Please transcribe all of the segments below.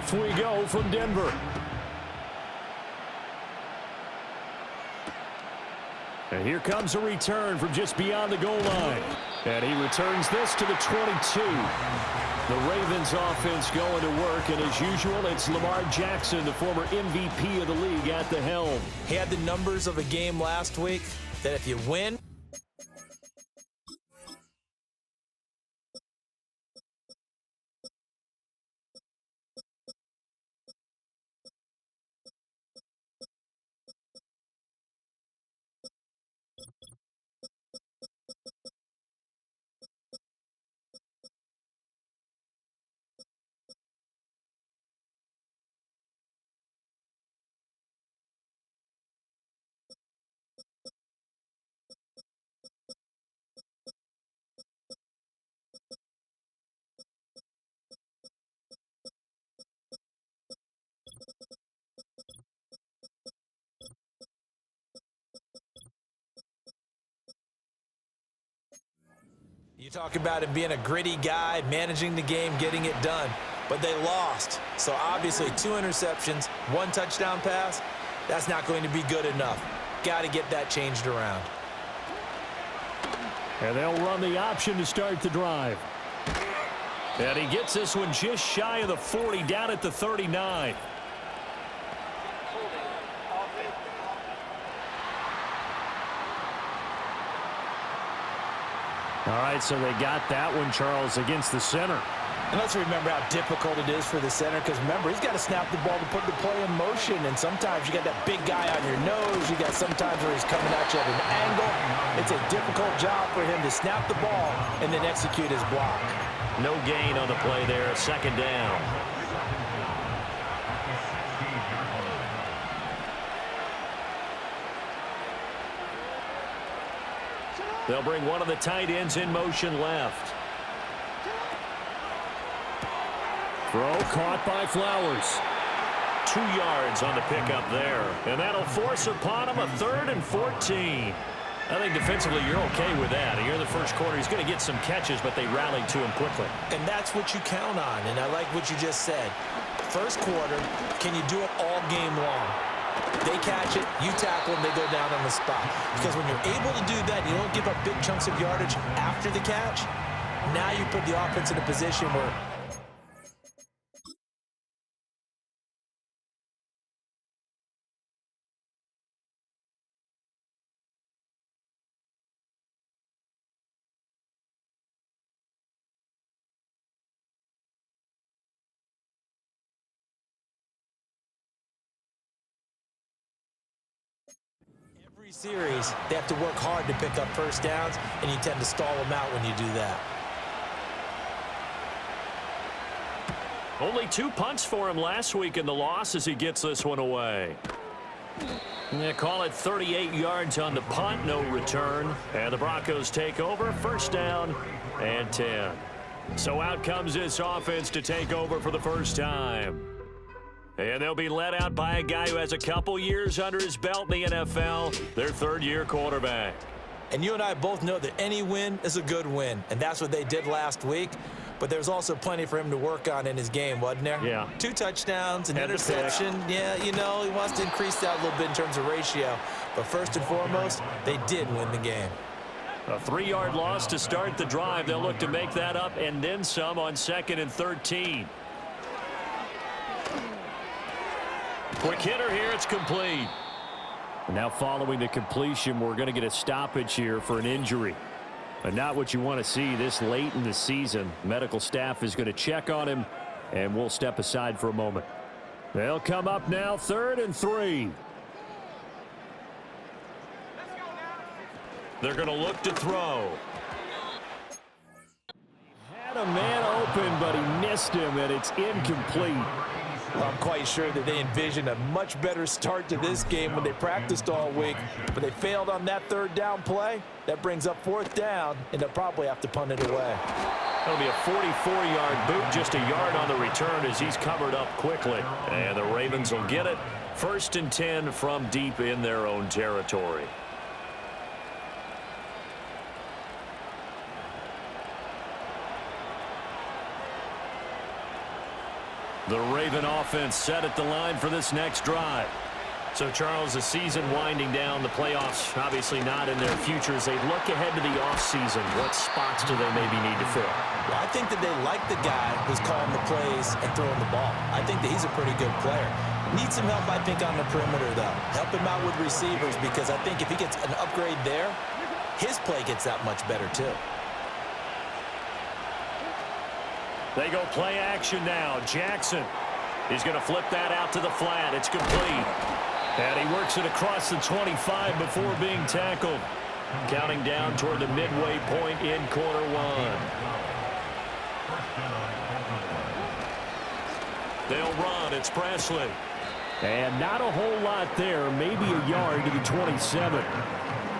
Off we go from Denver. And here comes a return from just beyond the goal line. And he returns this to the 22. The Ravens offense going to work, and as usual, it's Lamar Jackson, the former MVP of the league, at the helm. He had the numbers of a game last week that if you win, you talk about him being a gritty guy, managing the game, getting it done. But they lost. So obviously 2 interceptions, 1 touchdown pass, that's not going to be good enough. Got to get that changed around. And they'll run the option to start the drive. And he gets this one just shy of the 40, down at the 39. All right, so they got that one, Charles, against the center. And let's remember how difficult it is for the center, because remember, he's got to snap the ball to put the play in motion, and sometimes you got that big guy on your nose. You got sometimes where he's coming at you at an angle. It's a difficult job for him to snap the ball and then execute his block. No gain on the play there, second down. They'll bring one of the tight ends in motion left. Throw caught by Flowers. 2 yards on the pickup there. And that'll force upon him a 3rd and 14. I think defensively you're okay with that. Here in the first quarter, he's going to get some catches, but they rallied to him quickly. And that's what you count on, and I like what you just said. First quarter, can you do it all game long? They catch it, you tackle them, they go down on the spot. Because when you're able to do that, you don't give up big chunks of yardage after the catch. Now you put the offense in a position where every series, they have to work hard to pick up first downs, and you tend to stall them out when you do that. Only 2 punts for him last week in the loss as he gets this one away. They call it 38 yards on the punt, no return. And the Broncos take over, first down and 10. So out comes this offense to take over for the first time. And they'll be led out by a guy who has a couple years under his belt in the NFL, their 3rd-year quarterback. And you and I both know that any win is a good win, and that's what they did last week. But there's also plenty for him to work on in his game, wasn't there? Yeah. 2 touchdowns, an interception. Yeah, you know, he wants to increase that a little bit in terms of ratio. But first and foremost, they did win the game. A 3-yard loss to start the drive. They'll look to make that up and then some on 2nd and 13. Quick hitter here, it's complete. Now following the completion, we're going to get a stoppage here for an injury. But not what you want to see this late in the season. Medical staff is going to check on him, and we'll step aside for a moment. They'll come up now, 3rd and 3. They're going to look to throw. Had a man open, but he missed him, and it's incomplete. I'm quite sure that they envisioned a much better start to this game when they practiced all week, but they failed on that 3rd down play. That brings up 4th down, and they'll probably have to punt it away. That'll be a 44-yard boot, just a yard on the return as he's covered up quickly. And the Ravens will get it. 1st and 10 from deep in their own territory. The Raven offense set at the line for this next drive. So, Charles, the season winding down, the playoffs obviously not in their future. As they look ahead to the offseason, what spots do they maybe need to fill? Well, I think that they like the guy who's calling the plays and throwing the ball. I think that he's a pretty good player. Needs some help, I think, on the perimeter, though. Help him out with receivers, because I think if he gets an upgrade there, his play gets that much better, too. They go play action now. Jackson is going to flip that out to the flat. It's complete. And he works it across the 25 before being tackled. Counting down toward the midway point in quarter one. They'll run. It's Presley. And not a whole lot there. Maybe a yard to the 27.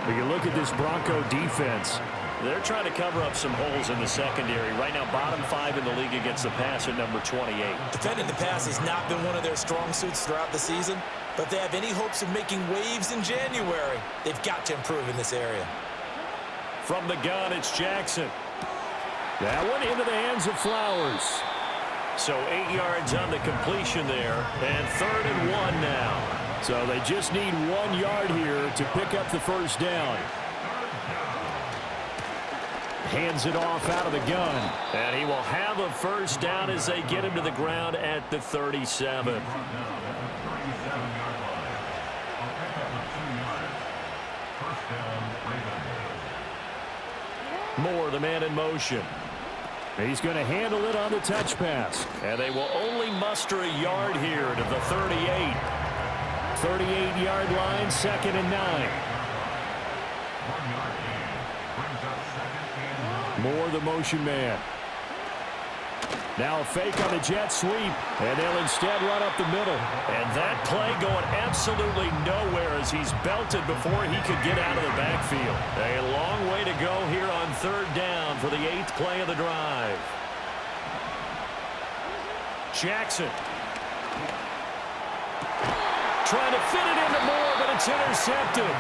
But you look at this Bronco defense. They're trying to cover up some holes in the secondary. Right now, bottom 5 in the league against the pass at number 28. Defending the pass has not been one of their strong suits throughout the season, but if they have any hopes of making waves in January, they've got to improve in this area. From the gun, it's Jackson. That one into the hands of Flowers. So 8 yards on the completion there, and 3rd and 1 now. So they just need 1 yard here to pick up the first down. Hands it off out of the gun. And he will have a first down as they get him to the ground at the 37. Moore, the man in motion. He's going to handle it on the touch pass. And they will only muster a yard here to the 38. 38-yard line, 2nd and 9. Moore, the motion man. Now a fake on the jet sweep, and they'll instead run up the middle. And that play going absolutely nowhere as he's belted before he could get out of the backfield. A long way to go here on 3rd down for the 8th play of the drive. Jackson. Trying to fit it into Moore, but it's intercepted.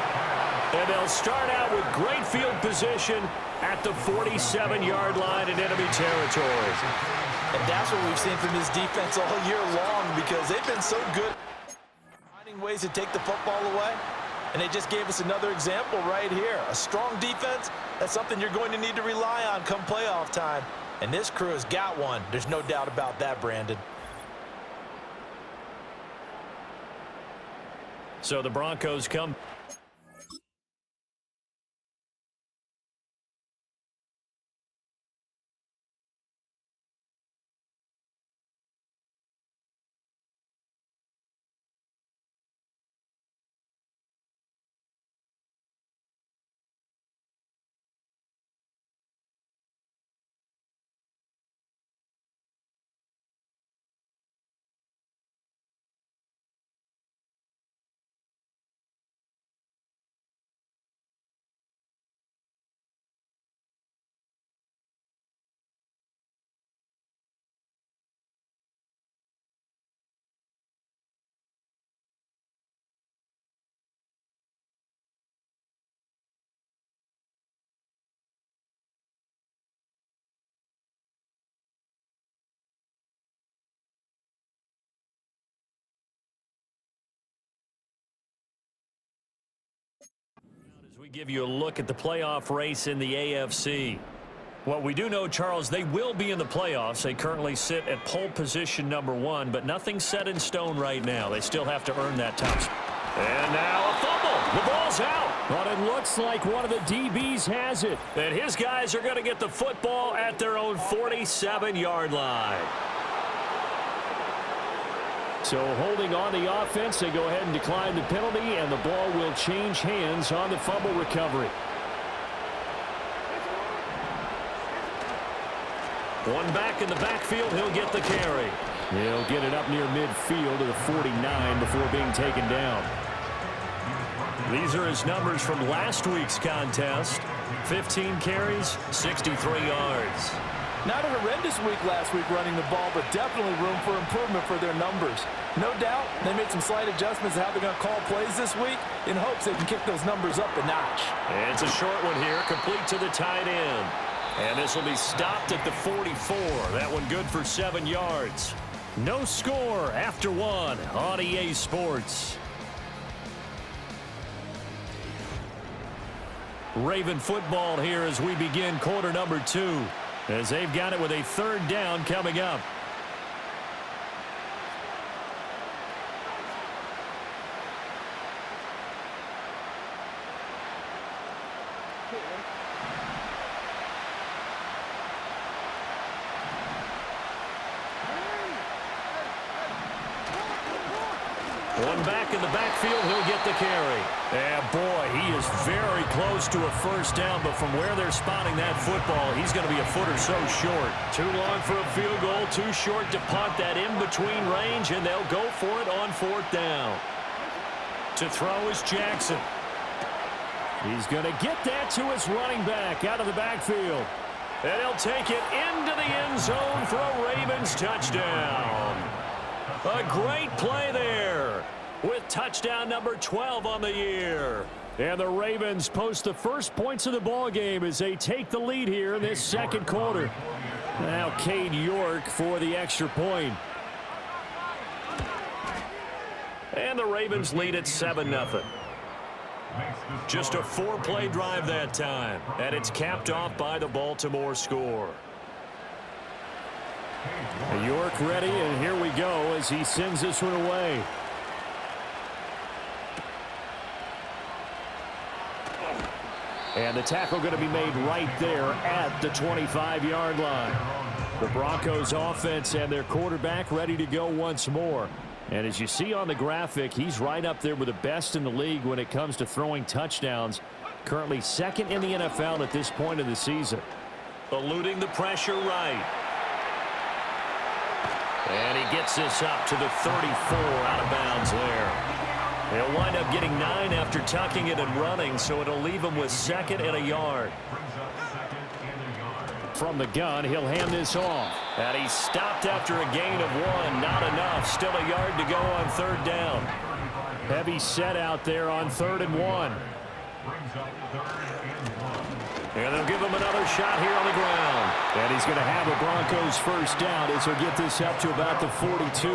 And they'll start out with great field position at the 47-yard line in enemy territory. And that's what we've seen from this defense all year long, because they've been so good finding ways to take the football away. And they just gave us another example right here. A strong defense, that's something you're going to need to rely on come playoff time. And this crew has got one. There's no doubt about that, Brandon. So the Broncos come. As we give you a look at the playoff race in the AFC. Well, we do know, Charles, they will be in the playoffs. They currently sit at pole position number 1, but nothing's set in stone right now. They still have to earn that top spot. And now a fumble. The ball's out. But it looks like one of the DBs has it. And his guys are going to get the football at their own 47-yard line. So holding on the offense, they go ahead and decline the penalty, and the ball will change hands on the fumble recovery. One back in the backfield, he'll get the carry. He'll get it up near midfield to the 49 before being taken down. These are his numbers from last week's contest. 15 carries, 63 yards. Not a horrendous week last week running the ball, but definitely room for improvement for their numbers. No doubt, they made some slight adjustments to how they're going to call plays this week in hopes they can kick those numbers up a notch. And it's a short one here, complete to the tight end. And this will be stopped at the 44. That one good for 7 yards. No score after one on EA Sports. Raven football here as we begin quarter number 2, as they've got it with a third down coming up. One back in the backfield, he'll get the carry. And boy, he is very close to a first down, but from where they're spotting that football, he's going to be a foot or so short. Too long for a field goal, too short to punt that in-between range, and they'll go for it on fourth down. To throw is Jackson. He's going to get that to his running back out of the backfield. And he'll take it into the end zone for a Ravens touchdown. A great play there with touchdown number 12 on the year. And the Ravens post the first points of the ball game as they take the lead here in this second quarter. Now Cade York for the extra point. And the Ravens lead at 7-0. Just a 4-play drive that time, and it's capped off by the Baltimore score. York ready, and here we go as he sends this one away. And the tackle going to be made right there at the 25-yard line. The Broncos offense and their quarterback ready to go once more. And as you see on the graphic, he's right up there with the best in the league when it comes to throwing touchdowns. Currently second in the NFL at this point of the season. Eluding the pressure right. And he gets this up to the 34 out of bounds there. He'll wind up getting 9 after tucking it and running, so it'll leave him with second and a yard. From the gun, he'll hand this off. And he's stopped after a gain of 1. Not enough. Still a yard to go on third down. Heavy set out there on 3rd and 1. And they'll give him another shot here on the ground. And he's going to have a Broncos first down as he'll get this up to about the 42.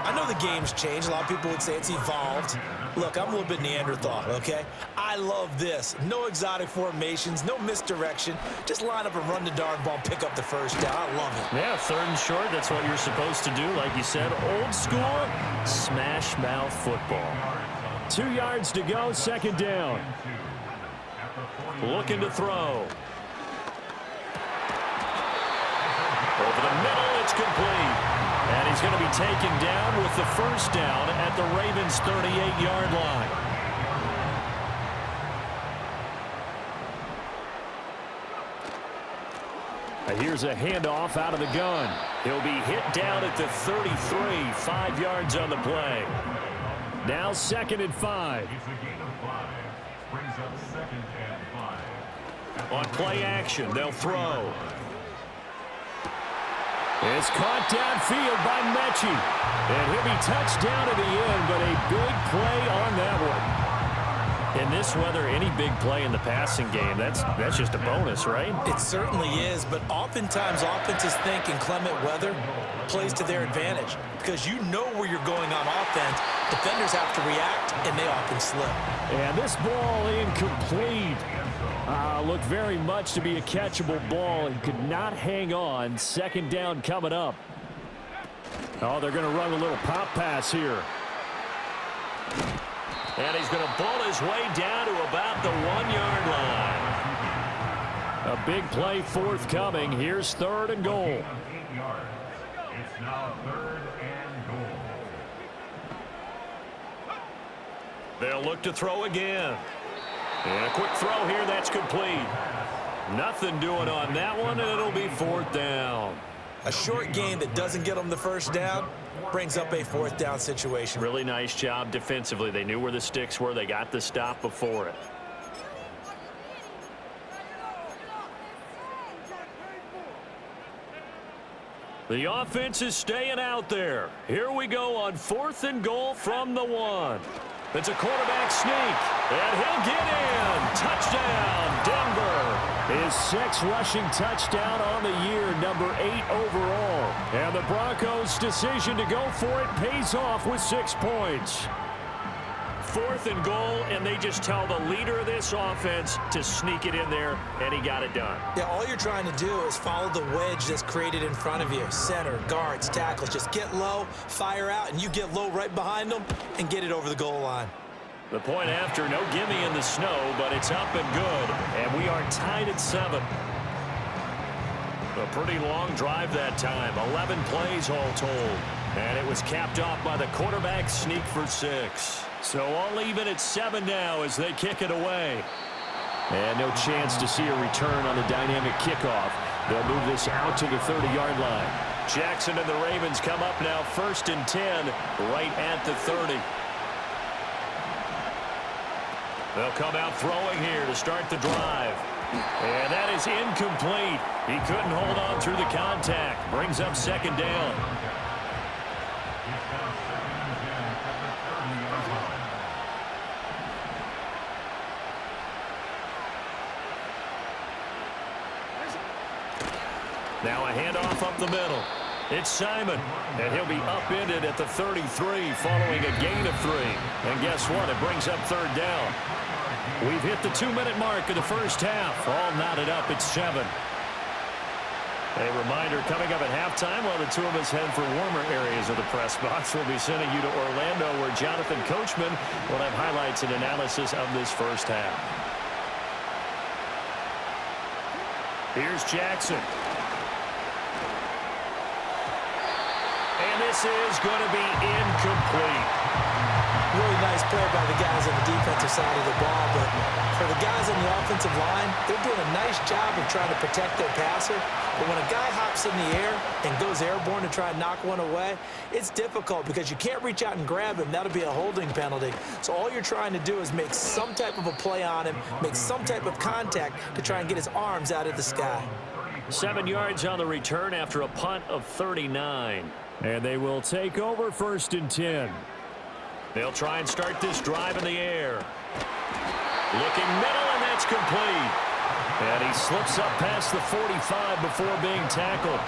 I know the game's changed. A lot of people would say it's evolved. Look, I'm a little bit Neanderthal, okay? I love this. No exotic formations, no misdirection. Just line up and run the darn ball, pick up the first down. I love it. Yeah, 3rd and short, that's what you're supposed to do. Like you said, old school, smash mouth football. 2 yards to go, second down. Looking to throw. Over the middle, it's complete. And he's going to be taken down with the first down at the Ravens' 38-yard line. Here's a handoff out of the gun. He'll be hit down at the 33, 5 yards on the play. Now 2nd and 5. On play action, they'll throw. It's caught downfield by Mechie. And he'll be touched down at the end, but a big play on that one. In this weather, any big play in the passing game, that's just a bonus, right? It certainly is, but oftentimes offenses think in clement weather plays to their advantage because you know where you're going on offense. Defenders have to react, and they often slip. And this ball incomplete. Looked very much to be a catchable ball. He could not hang on. 2nd down coming up. Oh, they're going to run a little pop pass here. And he's going to ball his way down to about the 1-yard line. A big play forthcoming. Here's 3rd and goal. It's now 3rd and goal. They'll look to throw again. And a quick throw here, that's complete. Nothing doing on that one, and it'll be 4th down. A short gain that doesn't get them the first down brings up a 4th down situation. Really nice job defensively. They knew where the sticks were. They got the stop before it. The offense is staying out there. Here we go on 4th and goal from the 1. It's a quarterback sneak, and he'll get in. Touchdown, Denver. His 6th rushing touchdown on the year, number 8 overall. And the Broncos' decision to go for it pays off with 6 points. 4th and goal, and they just tell the leader of this offense to sneak it in there, and he got it done. Yeah, all you're trying to do is follow the wedge that's created in front of you. Center, guards, tackles. Just get low, fire out, and you get low right behind them and get it over the goal line. The point after, no gimme in the snow, but it's up and good, and we are tied at 7. A pretty long drive that time, 11 plays all told, and it was capped off by the quarterback sneak for 6. So all even at 7 now as they kick it away. And no chance to see a return on the dynamic kickoff. They'll move this out to the 30-yard line. Jackson and the Ravens come up now 1st and 10, right at the 30. They'll come out throwing here to start the drive. And that is incomplete. He couldn't hold on through the contact. Brings up 2nd down. Now a handoff up the middle. It's Simon, and he'll be upended at the 33 following a gain of 3. And guess what? It brings up 3rd down. We've hit the 2-minute mark of the first half. All knotted up at 7. A reminder coming up at halftime while the two of us head for warmer areas of the press box. We'll be sending you to Orlando where Jonathan Coachman will have highlights and analysis of this first half. Here's Jackson. And this is going to be incomplete. Really nice play by the guys on the defensive side of the ball, but for the guys on the offensive line, they're doing a nice job of trying to protect their passer. But when a guy hops in the air and goes airborne to try and knock one away, it's difficult because you can't reach out and grab him. That'll be a holding penalty. So all you're trying to do is make some type of a play on him, make some type of contact to try and get his arms out of the sky. 7 yards on the return after a punt of 39. And they will take over 1st and 10. They'll try and start this drive in the air. Looking middle, and that's complete. And he slips up past the 45 before being tackled.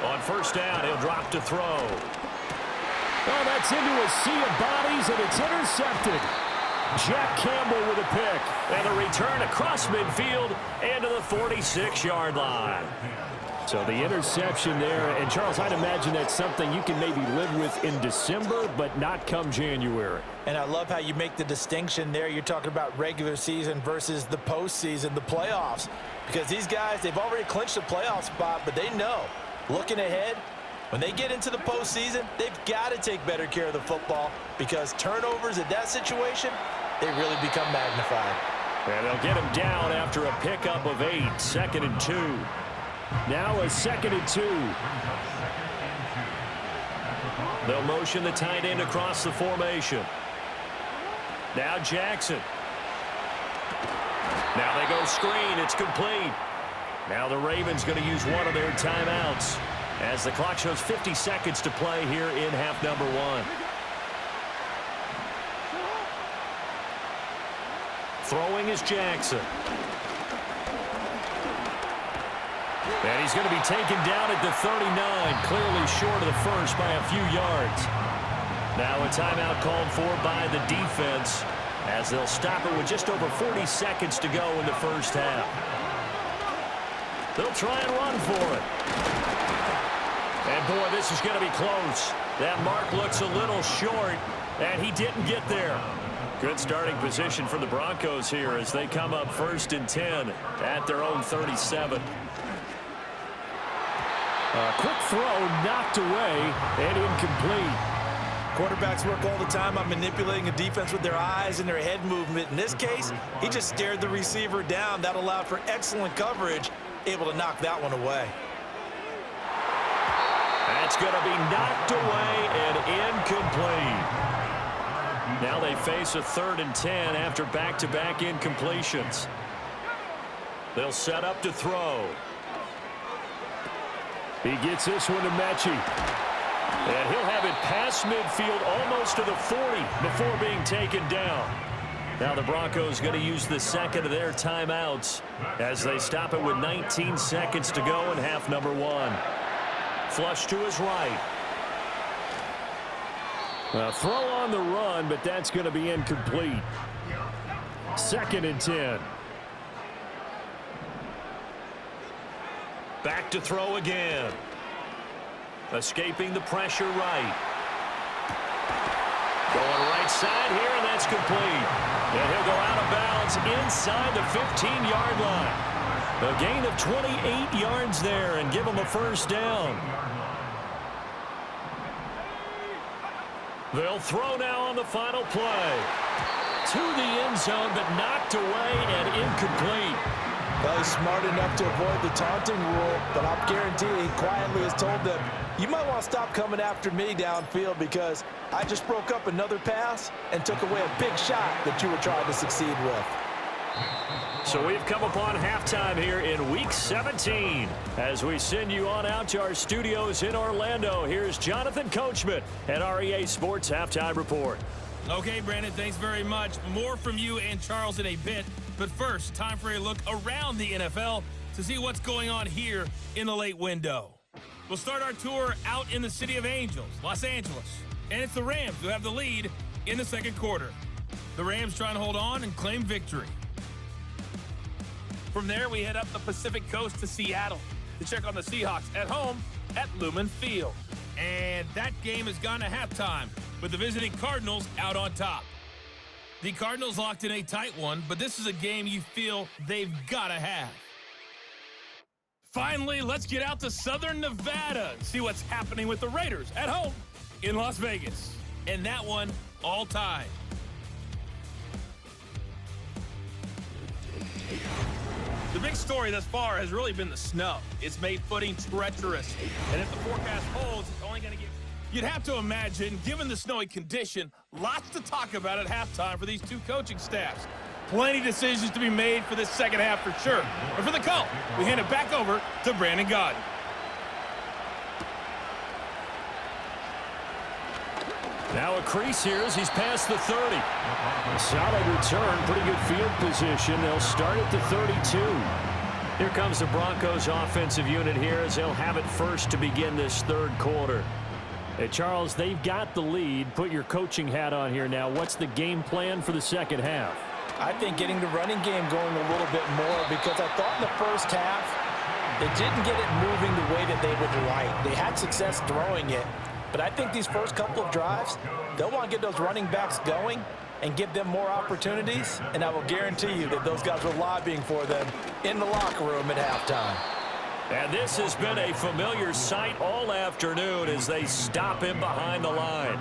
On 1st down, he'll drop to throw. Oh, that's into a sea of bodies, and it's intercepted. Jack Campbell with a pick. And a return across midfield and to the 46-yard line. So the interception there, and Charles, I'd imagine that's something you can maybe live with in December, but not come January. And I love how you make the distinction there. You're talking about regular season versus the postseason, the playoffs. Because these guys, they've already clinched a playoff spot, but they know, looking ahead, when they get into the postseason, they've got to take better care of the football because turnovers in that situation, they really become magnified. And they'll get him down after a pickup of 8, 2nd and 2. Now a 2nd and 2. They'll motion the tight end across the formation. Now Jackson. Now they go screen. It's complete. Now the Ravens going to use one of their timeouts as the clock shows 50 seconds to play here in half number 1. Throwing is Jackson. And he's going to be taken down at the 39, clearly short of the first by a few yards. Now a timeout called for by the defense as they'll stop it with just over 40 seconds to go in the first half. They'll try and run for it. And boy, this is going to be close. That mark looks a little short, and he didn't get there. Good starting position for the Broncos here as they come up 1st and 10 at their own 37. Quick throw knocked away and incomplete. Quarterbacks work all the time on manipulating a defense with their eyes and their head movement. In this case, he just stared the receiver down. That allowed for excellent coverage, able to knock that one away. That's going to be knocked away and incomplete. Now they face a 3rd and 10 after back-to-back incompletions. They'll set up to throw. He gets this one to Mechie. And he'll have it past midfield almost to the 40 before being taken down. Now the Broncos going to use the second of their timeouts as they stop it with 19 seconds to go in half number 1. Flush to his right. A throw on the run, but that's going to be incomplete. 2nd and 10. Back to throw again. Escaping the pressure right. Going right side here, and that's complete. And he'll go out of bounds inside the 15-yard line. A gain of 28 yards there and give him a first down. They'll throw now on the final play. To the end zone, but knocked away and incomplete. Well, he's smart enough to avoid the taunting rule, but I'll guarantee he quietly has told them, you might want to stop coming after me downfield because I just broke up another pass and took away a big shot that you were trying to succeed with. So we've come upon halftime here in Week 17. As we send you on out to our studios in Orlando, here's Jonathan Coachman at REA Sports Halftime Report. Okay, Brandon, thanks very much. More from you and Charles in a bit. But first, time for a look around the NFL to see what's going on here in the late window. We'll start our tour out in the City of Angels, Los Angeles. And it's the Rams who have the lead in the second quarter. The Rams trying to hold on and claim victory. From there, we head up the Pacific Coast to Seattle to check on the Seahawks at home at Lumen Field. And that game has gone to halftime with the visiting Cardinals out on top. The Cardinals locked in a tight one, but this is a game you feel they've got to have. Finally, let's get out to Southern Nevada and see what's happening with the Raiders at home in Las Vegas. And that one all tied. The big story thus far has really been the snow. It's made footing treacherous. And if the forecast holds, it's only going to get... You'd have to imagine, given the snowy condition, lots to talk about at halftime for these two coaching staffs. Plenty of decisions to be made for this second half for sure. But for the call, we hand it back over to Brandon Gaudin. Now a crease here as he's past the 30. Solid return, pretty good field position. They'll start at the 32. Here comes the Broncos offensive unit here as they'll have it first to begin this third quarter. Hey, Charles, they've got the lead. Put your coaching hat on here now. What's the game plan for the second half? I think getting the running game going a little bit more because I thought in the first half they didn't get it moving the way that they would like. They had success throwing it, but I think these first couple of drives, they'll want to get those running backs going and give them more opportunities, and I will guarantee you that those guys were lobbying for them in the locker room at halftime. And this has been a familiar sight all afternoon as they stop him behind the line.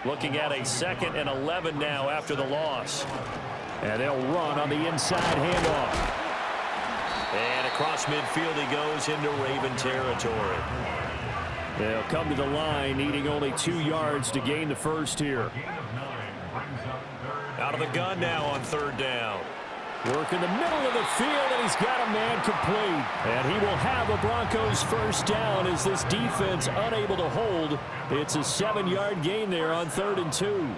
Looking at a 2nd and 11 now after the loss. And they'll run on the inside handoff. And across midfield he goes into Raven territory. They'll come to the line needing only 2 yards to gain the first here. Out of the gun now on third down. Work in the middle of the field, and he's got a man complete. And he will have a Broncos first down as this defense unable to hold. It's a 7-yard gain there on 3rd and 2.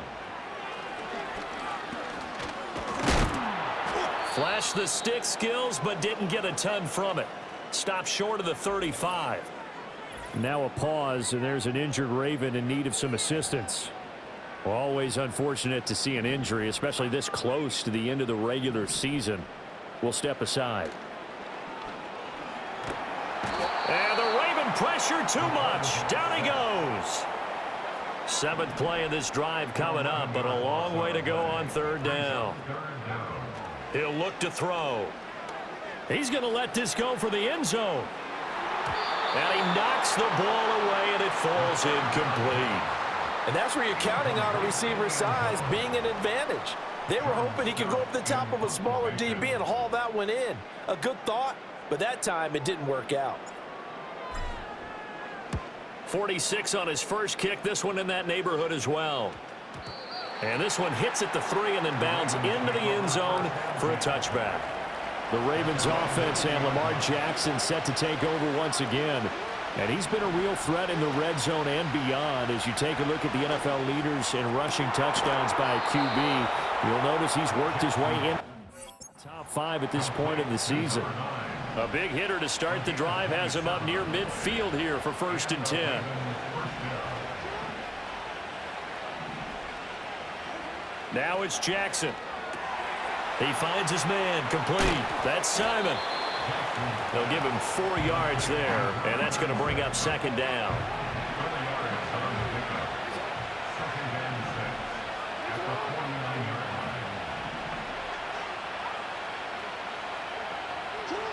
Flashed the stick skills, but didn't get a ton from it. Stopped short of the 35. Now a pause, and there's an injured Raven in need of some assistance. Well, always unfortunate to see an injury, especially this close to the end of the regular season. We'll step aside. And the Raven pressure too much. Down he goes. 7th play of this drive coming up, but a long way to go on third down. He'll look to throw. He's going to let this go for the end zone. And he knocks the ball away, and it falls incomplete. And that's where you're counting on a receiver's size being an advantage. They were hoping he could go up the top of a smaller DB and haul that one in. A good thought, but that time it didn't work out. 46 on his first kick. This one in that neighborhood as well. And this one hits at the 3 and then bounds into the end zone for a touchback. The Ravens offense and Lamar Jackson set to take over once again. And he's been a real threat in the red zone and beyond as you take a look at the NFL leaders in rushing touchdowns by QB. You'll notice he's worked his way in. Top 5 at this point in the season. A big hitter to start the drive has him up near midfield here for 1st and 10. Now it's Jackson. He finds his man complete. That's Simon. They'll give him 4 yards there, and that's going to bring up 2nd down.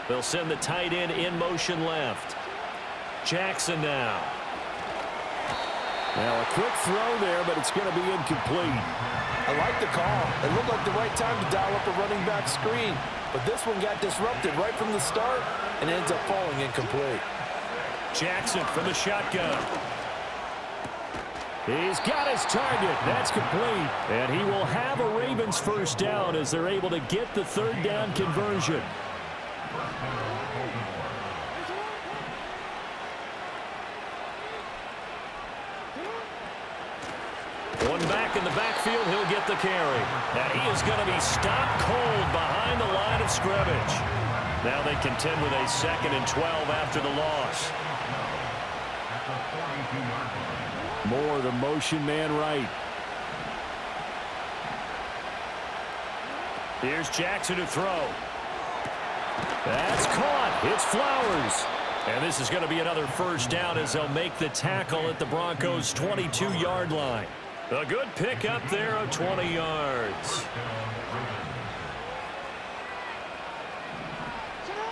They'll send the tight end in motion left. Jackson now. Now a quick throw there, but it's going to be incomplete. I like the call. It looked like the right time to dial up a running back screen. But this one got disrupted right from the start and ends up falling incomplete. Jackson from the shotgun. He's got his target. That's complete. And he will have a Ravens 1st down as they're able to get the 3rd down conversion. One back in the backfield, he'll get the carry. And he is going to be stopped cold behind the line of scrimmage. Now they contend with a 2nd and 12 after the loss. More the motion man right. Here's Jackson to throw. That's caught. It's Flowers. And this is going to be another 1st down as they'll make the tackle at the Broncos' 22-yard line. A good pickup there of 20 yards.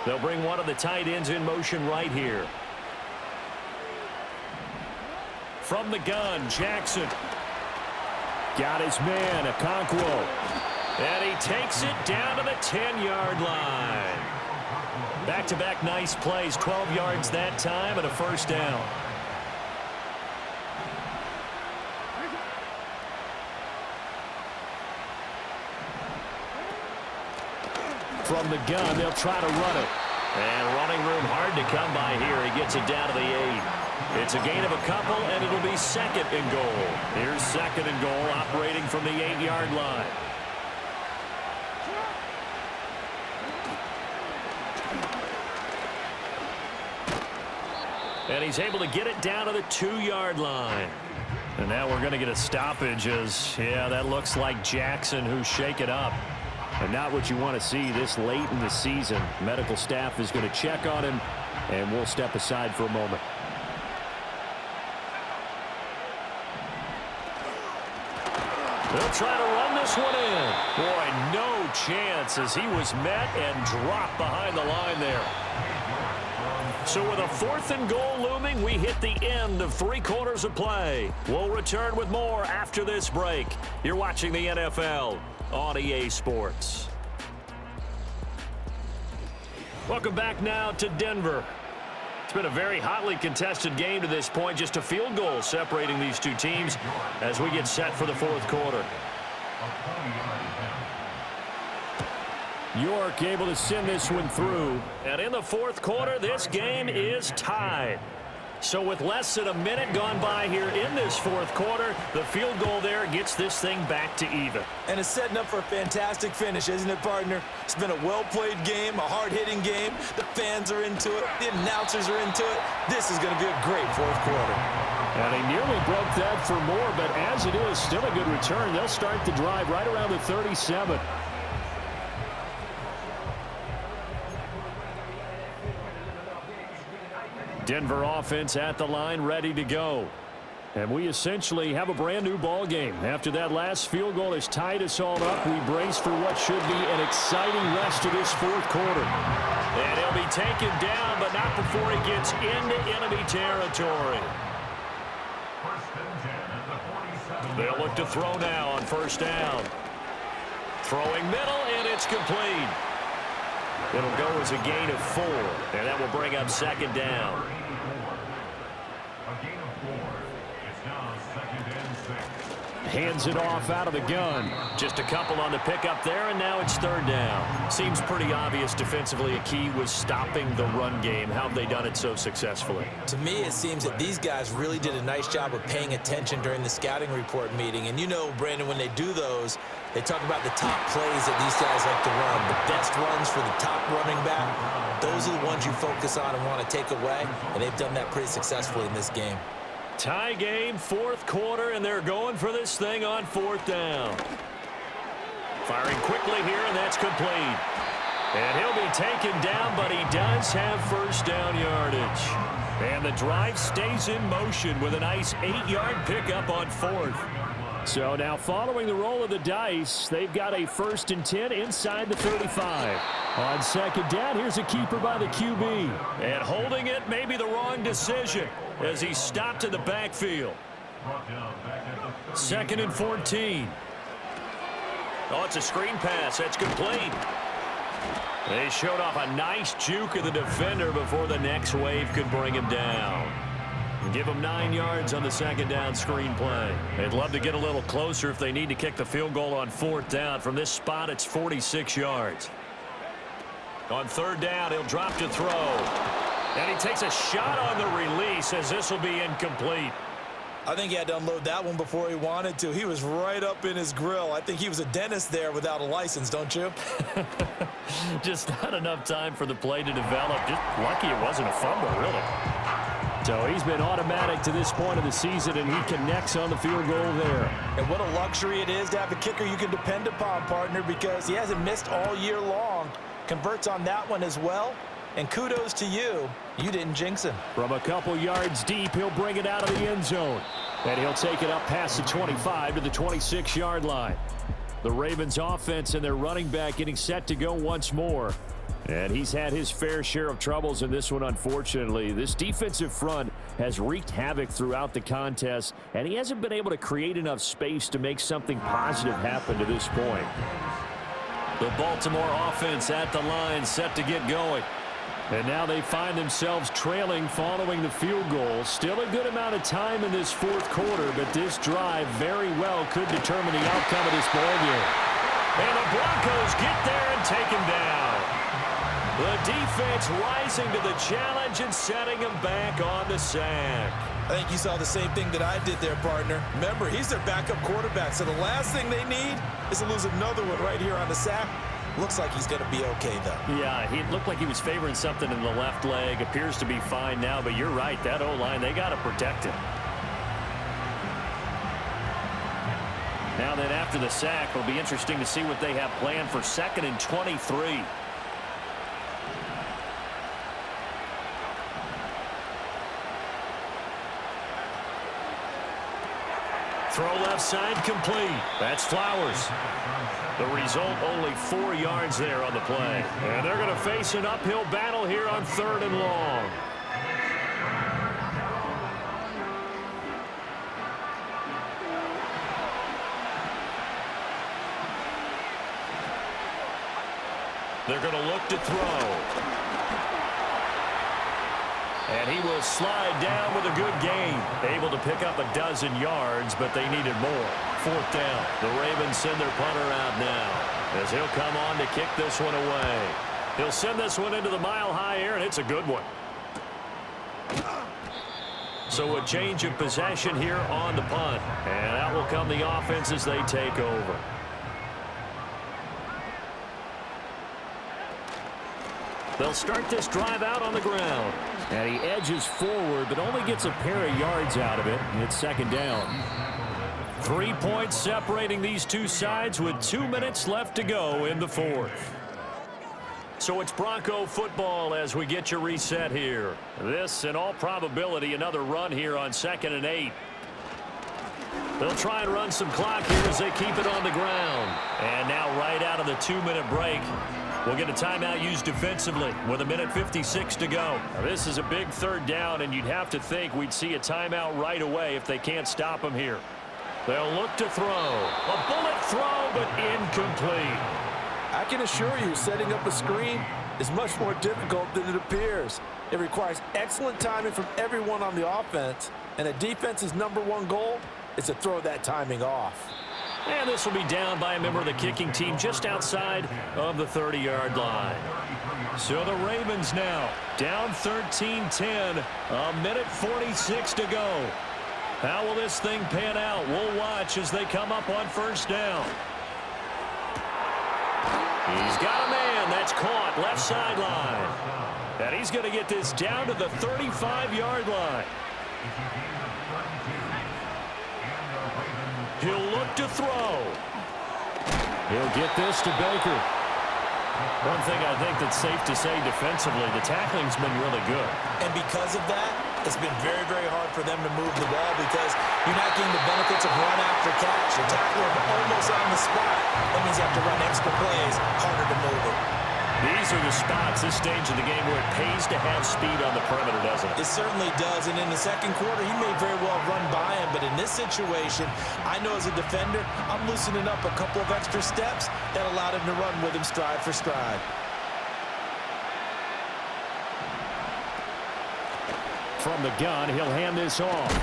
They'll bring one of the tight ends in motion right here. From the gun, Jackson. Got his man, Okonkwo. And he takes it down to the 10-yard line. Back-to-back nice plays, 12 yards that time and a 1st down. From the gun, they'll try to run it. And running room hard to come by here. He gets it down to the 8. It's a gain of a couple, and it'll be 2nd and goal. Here's 2nd and goal, operating from the 8-yard line. And he's able to get it down to the 2-yard line. And now we're going to get a stoppage as, yeah, that looks like Jackson who's shaken up. And not what you want to see this late in the season. Medical staff is going to check on him, and we'll step aside for a moment. They'll try to run this one in. Boy, no chance as he was met and dropped behind the line there. So with a 4th and goal looming, we hit the end of 3 quarters of play. We'll return with more after this break. You're watching the NFL on EA Sports. Welcome back now to Denver. It's been a very hotly contested game to this point. Just a field goal separating these two teams as we get set for the 4th quarter. York able to send this one through. And in the 4th quarter, this game is tied. So with less than a minute gone by here in this 4th quarter, the field goal there gets this thing back to even. And it's setting up for a fantastic finish, isn't it, partner? It's been a well-played game, a hard-hitting game. The fans are into it. The announcers are into it. This is going to be a great 4th quarter. And he nearly broke that for more, but as it is, still a good return. They'll start the drive right around the 37. Denver offense at the line, ready to go. And we essentially have a brand new ball game. After that last field goal has tied us all up, we brace for what should be an exciting rest of this 4th quarter. And he'll be taken down, but not before he gets into enemy territory. They'll look to throw now on 1st down. Throwing middle, and it's complete. It'll go as a gain of 4, and that will bring up 2nd down. Hands it off out of the gun. Just a couple on the pickup there, and now it's 3rd down. Seems pretty obvious defensively a key was stopping the run game. How have they done it so successfully? To me, it seems that these guys really did a nice job of paying attention during the scouting report meeting. And you know, Brandon, when they do those, They talk about the top plays that these guys like to run. The best runs for the top running back. Those are the ones you focus on and want to take away, and they've done that pretty successfully in this game. Tie game, fourth quarter, and they're going for this thing on fourth down. Firing quickly here, and that's complete. And he'll be taken down, but he does have first down yardage. And the drive stays in motion with a nice 8-yard pickup on fourth. So now following the roll of the dice, they've got a 1st and 10 inside the 35. On second down, here's a keeper by the QB. And holding it may be the wrong decision as he stopped in the backfield. 2nd and 14. Oh, it's a screen pass. That's complete. They showed off a nice juke of the defender before the next wave could bring him down. Give them 9 yards on the second down screen play. They'd love to get a little closer if they need to kick the field goal on fourth down. From this spot, it's 46 yards. On third down, he'll drop to throw. And he takes a shot on the release as this will be incomplete. I think he had to unload that one before he wanted to. He was right up in his grill. I think he was a dentist there without a license, don't you? Just not enough time for the play to develop. Just lucky it wasn't a fumble, really. So he's been automatic to this point of the season, and he connects on the field goal there. And what a luxury it is to have a kicker you can depend upon, partner, because he hasn't missed all year long. Converts on that one as well. And kudos to you. You didn't jinx him. From a couple yards deep, he'll bring it out of the end zone. And he'll take it up past the 25 to the 26-yard line. The Ravens offense and their running back getting set to go once more. And he's had his fair share of troubles in this one, unfortunately. This defensive front has wreaked havoc throughout the contest, and he hasn't been able to create enough space to make something positive happen to this point. The Baltimore offense at the line, set to get going. And now they find themselves trailing following the field goal. Still a good amount of time in this fourth quarter, but this drive very well could determine the outcome of this ballgame. And the Broncos get there and take him down. The defense rising to the challenge and setting him back on the sack. I think you saw the same thing that I did there, partner. Remember, he's their backup quarterback, so the last thing they need is to lose another one right here on the sack. Looks like he's going to be okay, though. Yeah, he looked like he was favoring something in the left leg. Appears to be fine now, but you're right. That O-line, they got to protect him. Now then, after the sack, it'll be interesting to see what they have planned for 2nd and 23. Throw left side complete. That's Flowers. The result, only 4 yards there on the play. And they're going to face an uphill battle here on 3rd and long. They're going to look to throw. And he will slide down with a good gain. Able to pick up a dozen yards, but they needed more. 4th down. The Ravens send their punter out now as he'll come on to kick this one away. He'll send this one into the mile-high air, and it's a good one. So a change of possession here on the punt. And out will come the offense as they take over. They'll start this drive out on the ground. And he edges forward, but only gets a pair of yards out of it. It's 2nd down. 3 points separating these two sides with 2 minutes left to go in the 4th. So it's Bronco football as we get you reset here. This, in all probability, another run here on 2nd and 8. They'll try and run some clock here as they keep it on the ground. And now right out of the 2-minute break, we'll get a timeout used defensively with 1:56 to go. Now, this is a big 3rd down, and you'd have to think we'd see a timeout right away if they can't stop him here. They'll look to throw. A bullet throw, but incomplete. I can assure you, setting up a screen is much more difficult than it appears. It requires excellent timing from everyone on the offense, and a defense's #1 goal is to throw that timing off. And this will be down by a member of the kicking team just outside of the 30-yard line. So the Ravens now down 13-10, 1:46 to go. How will this thing pan out? We'll watch as they come up on 1st down. He's got a man. That's caught left sideline. And he's going to get this down to the 35-yard line. He'll look to throw. He'll get this to Baker. One thing I think that's safe to say defensively, the tackling's been really good. And because of that, it's been very, very hard for them to move the ball because you're not getting the benefits of run after catch. You're tackling them almost on the spot. That means you have to run extra plays, harder to move it. These are the spots, this stage of the game, where it pays to have speed on the perimeter, doesn't it? It certainly does, and in the second quarter, he may very well run by him, but in this situation, I know as a defender, I'm loosening up a couple of extra steps that allowed him to run with him stride for stride. From the gun, he'll hand this off.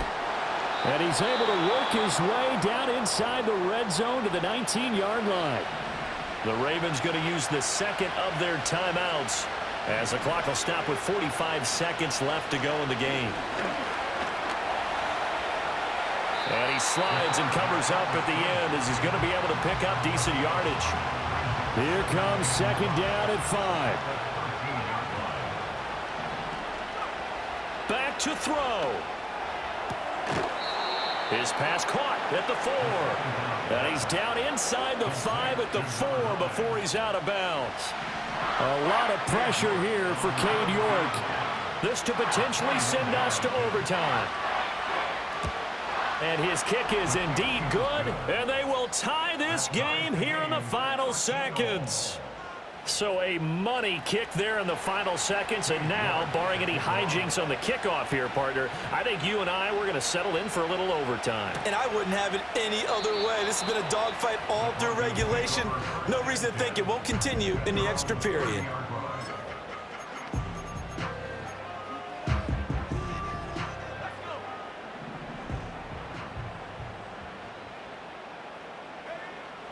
And he's able to work his way down inside the red zone to the 19-yard line. The Ravens going to use the second of their timeouts as the clock will stop with 45 seconds left to go in the game. And he slides and covers up at the end as he's going to be able to pick up decent yardage. Here comes second down at 5. Back to throw. His pass caught at the 4. And he's down inside the 5 at the 4 before he's out of bounds. A lot of pressure here for Cade York. This to potentially send us to overtime. And his kick is indeed good, and they will tie this game here in the final seconds. So a money kick there in the final seconds, and now, barring any hijinks on the kickoff here, partner, I think you and I, we're going to settle in for a little overtime. And I wouldn't have it any other way. This has been a dogfight all through regulation. No reason to think it won't continue in the extra period.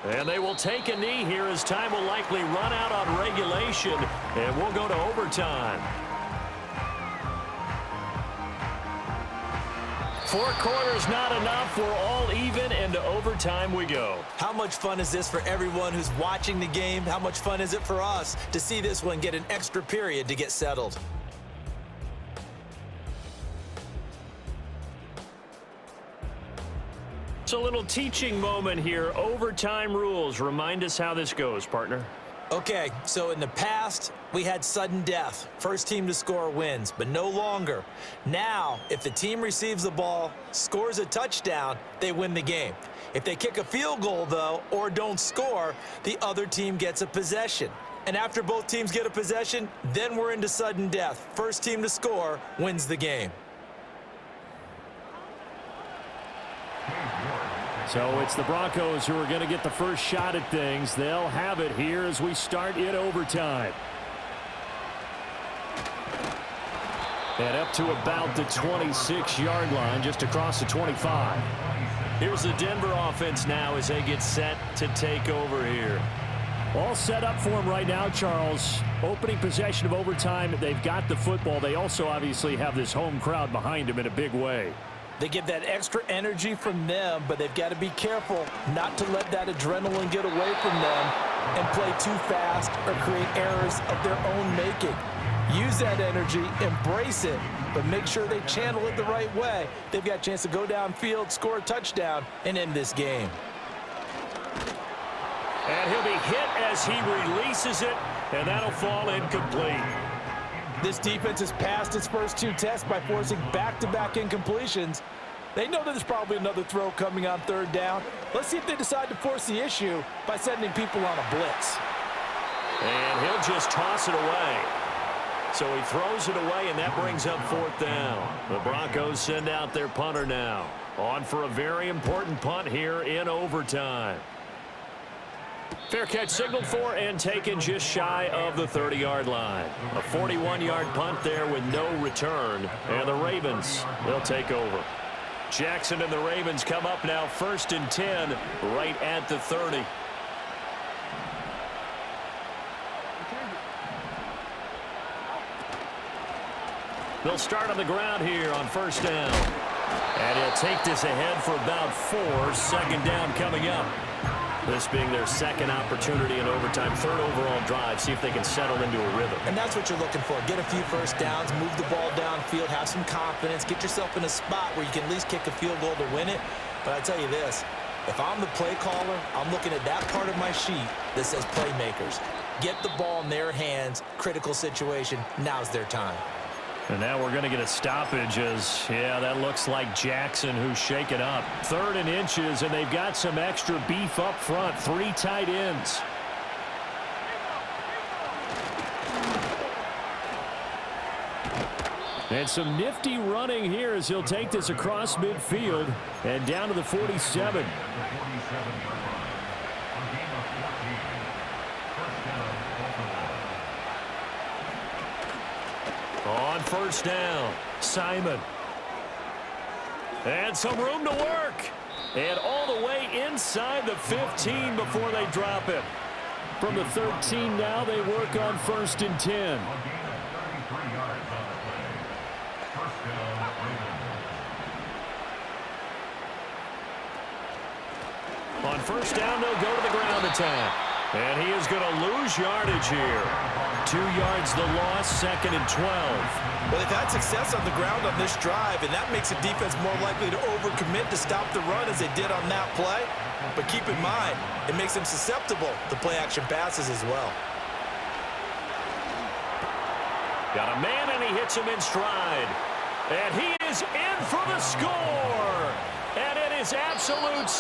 And they will take a knee here as time will likely run out on regulation, and we'll go to overtime. 4 quarters not enough. We're all even, and to overtime we go. How much fun is this for everyone who's watching the game? How much fun is it for us to see this one get an extra period to get settled? It's a little teaching moment here. Overtime rules. Remind us how this goes, partner. Okay, so in the past, we had sudden death. First team to score wins, but no longer. Now, if the team receives the ball, scores a touchdown, they win the game. If they kick a field goal, though, or don't score, the other team gets a possession. And after both teams get a possession, then we're into sudden death. First team to score wins the game. So it's the Broncos who are going to get the first shot at things. They'll have it here as we start in overtime. And up to about the 26-yard line, just across the 25. Here's the Denver offense now as they get set to take over here. All set up for them right now, Charles. Opening possession of overtime. They've got the football. They also obviously have this home crowd behind them in a big way. They get that extra energy from them, but they've got to be careful not to let that adrenaline get away from them and play too fast or create errors of their own making. Use that energy, embrace it, but make sure they channel it the right way. They've got a chance to go downfield, score a touchdown, and end this game. And he'll be hit as he releases it, and that'll fall incomplete. This defense has passed its first 2 tests by forcing back-to-back incompletions. They know that there's probably another throw coming on 3rd down. Let's see if they decide to force the issue by sending people on a blitz. And he'll just toss it away. So he throws it away, and that brings up 4th down. The Broncos send out their punter now. On for a very important punt here in overtime. Fair catch signaled for and taken just shy of the 30-yard line. A 41-yard punt there with no return. And the Ravens, they'll take over. Jackson and the Ravens come up now 1st and 10 right at the 30. They'll start on the ground here on 1st down. And he'll take this ahead for about 4. 2nd down coming up. This being their second opportunity in overtime, third overall drive. See if they can settle into a rhythm. And that's what you're looking for. Get a few first downs, move the ball downfield, have some confidence, get yourself in a spot where you can at least kick a field goal to win it. But I tell you this, if I'm the play caller, I'm looking at that part of my sheet that says playmakers. Get the ball in their hands, critical situation, now's their time. And now we're going to get a stoppage as, yeah, that looks like Jackson who's shaken up. 3rd and inches, and they've got some extra beef up front. 3 tight ends. And some nifty running here as he'll take this across midfield and down to the 47. On first down, Simon. And some room to work. And all the way inside the 15 before they drop it. From the 13 now, they work on 1st and 10. On first down, they'll go to the ground attack. And he is going to lose yardage here. 2 yards the loss, 2nd and 12. Well, they've had success on the ground on this drive, and that makes the defense more likely to overcommit to stop the run as they did on that play. But keep in mind, it makes them susceptible to play-action passes as well. Got a man, and he hits him in stride. And he is in for the score. And it is absolute